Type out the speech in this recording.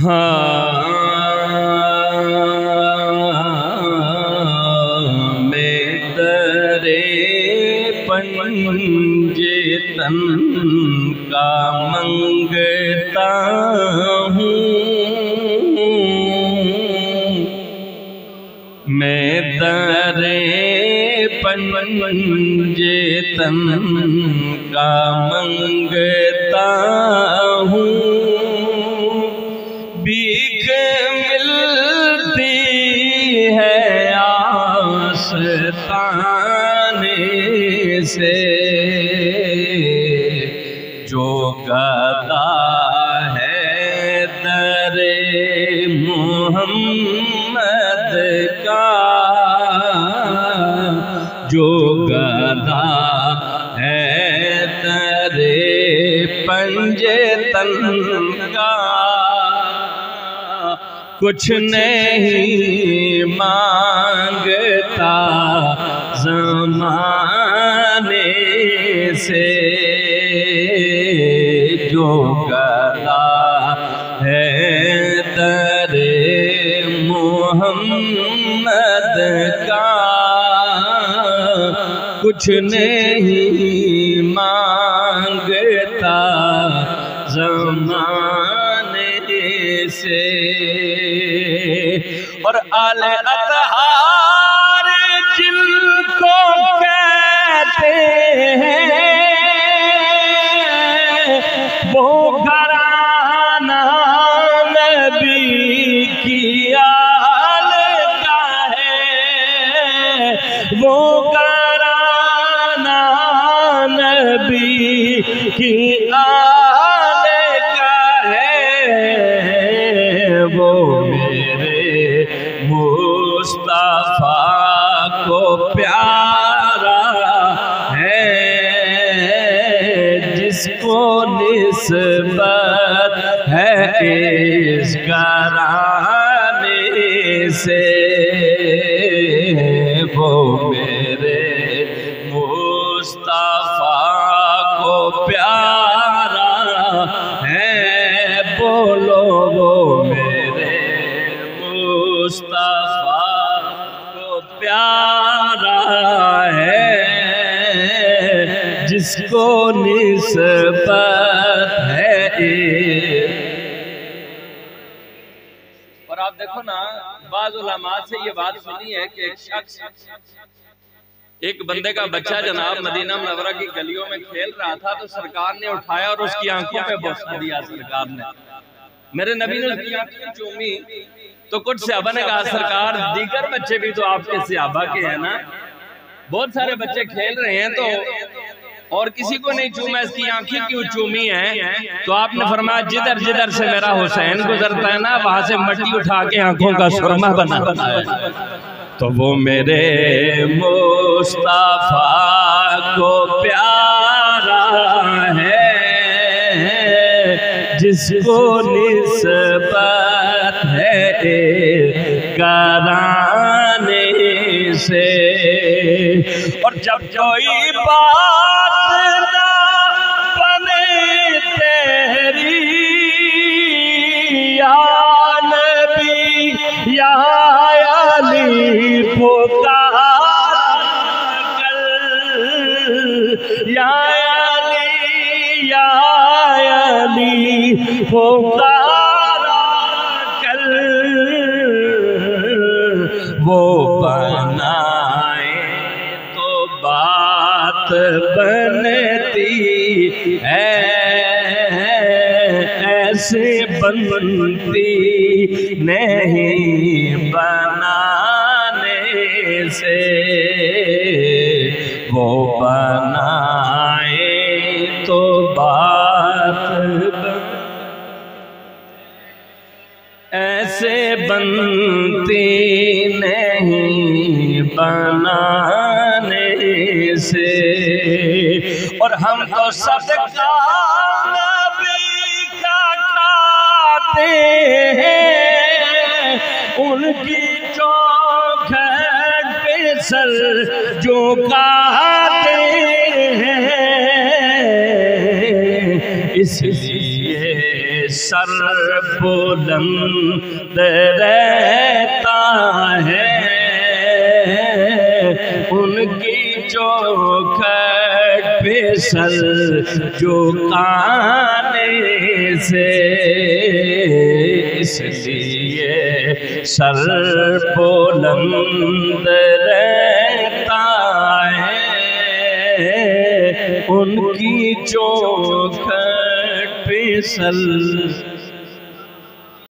हाँ मैं दरे पंजे तन का मंगता हूँ, मैं दरे पंजे तन का मंगता हूँ। भीख मिलती है आस्ताने से, जो गदा है दरे मोहम्मद का, जो गदा है दरे पंजे तन का, कुछ नहीं मांगता ज़माने से, जो गदा है दरे मोहम्मद का, कुछ नहीं मांगता ज़माने से। और आले अतहार जिनको कहते हैं, वो घराना नबी की आल का है, वो घराना नबी की आल का है। वो मुस्तफा को प्यारा है, जिसको निस्बत है इस घराने से, वो मेरे मुस्तफा को प्यारा है। बोलो वो मेरे मुस्तफा को प्यारा है, जिसको निस्बत है। और आप देखो ना, बाज़ उलमा से ये बात सुनी है कि एक शख्स, एक बंदे का बच्चा जनाब मदीना मुनव्वरा की गलियों में खेल रहा था, तो सरकार ने उठाया और उसकी आंखों पे बोसा दिया। सरकार ने, मेरे नबी ने उसकी आंखें चूमी, तो कुछ सहाबा ने कहा सरकार दीगर बच्चे भी तो आपके सहाबा के हैं ना, बहुत सारे बच्चे खेल रहे हैं तो और किसी को नहीं चूमा, इसकी आंखें क्यों चूमी हैं? तो आपने फरमाया जिधर जिधर से मेरा हुसैन गुजरता है ना, वहां से मिट्टी उठा के आंखों का सुरमा बनाता है। तो वो मेरे मुस्तफा को प्यारा है, जिसको निस्बत है घराने से। और जब कोई बात ना बने तेरी, या नबी या अली पुकार कर, या अली या अली पुकार कर, वो बनाए तो बात बनती है, ऐसे बनती नहीं बनाने से। वो बनाए तो बात ऐसे बनती नहीं बनाने से। और हम तो सदका नबी का खाते हैं, उनकी चौखट पे सर जो काते हैं, इसलिए सर बुलंद रहता है, उनकी चौखट पे सर झुकाने से, इसलिए सर बुलंद रहता है, उनकी चौखट पे सर